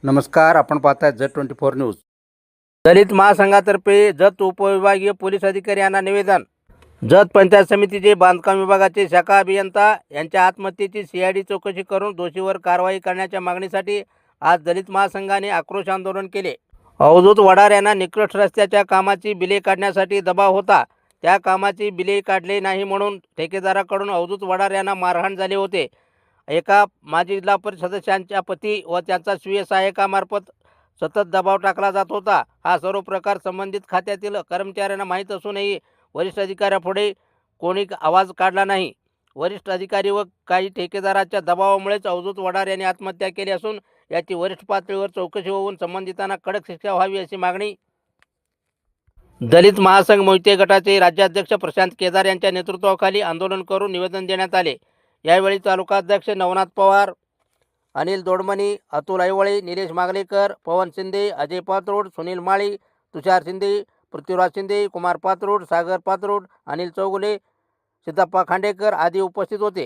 नमस्कार, आपण पाहताय Z24 न्यूज. दलित महासंघातर्फे जत उपविभागीय पोलीस अधिकारी यांना निवेदन. जत पंचायत समितीचे बांधकाम विभागाचे शाखा अभियंता यांच्या आत्महत्येची CID चौकशी करून दोषीवर कारवाई करण्याच्या मागणीसाठी आज दलित महासंघाने आक्रोश आंदोलन केले. अवधूत वडार यांना निकृष्ट रस्त्याच्या कामाची बिले काढण्यासाठी दबाव होता. त्या कामाची बिले काढले नाही म्हणून ठेकेदाराकडून अवधूत वडार यांना मारहाण झाले होते. एका माजी जिल्हा परिषद सदस्यांच्या पती व त्यांचा स्वीय सहाय्यकामार्फत सतत दबाव टाकला जात होता. हा सर्व प्रकार संबंधित खात्यातील कर्मचाऱ्यांना माहीत असूनही वरिष्ठ अधिकाऱ्यापुढे कोणी आवाज काढला नाही. वरिष्ठ अधिकारी व काही ठेकेदाराच्या दबावामुळेच अवधूत वडार यांनी आत्महत्या केली असून याची वरिष्ठ पातळीवर चौकशी होऊन संबंधितांना कडक शिक्षा व्हावी अशी मागणी दलित महासंघ मोहिते गटाचे राज्याध्यक्ष प्रशांत केदार यांच्या नेतृत्वाखाली आंदोलन करून निवेदन देण्यात आले. यावेळी तालुकाध्यक्ष नवनाथ पवार, अनिल दोडमणी, अतुल ऐवळे, निलेश मागलेकर, पवन शिंदे, अजय पात्रोड, सुनील माळी, तुषार शिंदे, पृथ्वीराज शिंदे, कुमार पात्रोड, सागर पात्रोड, अनिल चौगुले, सिद्धप्पा खांडेकर आदी उपस्थित होते.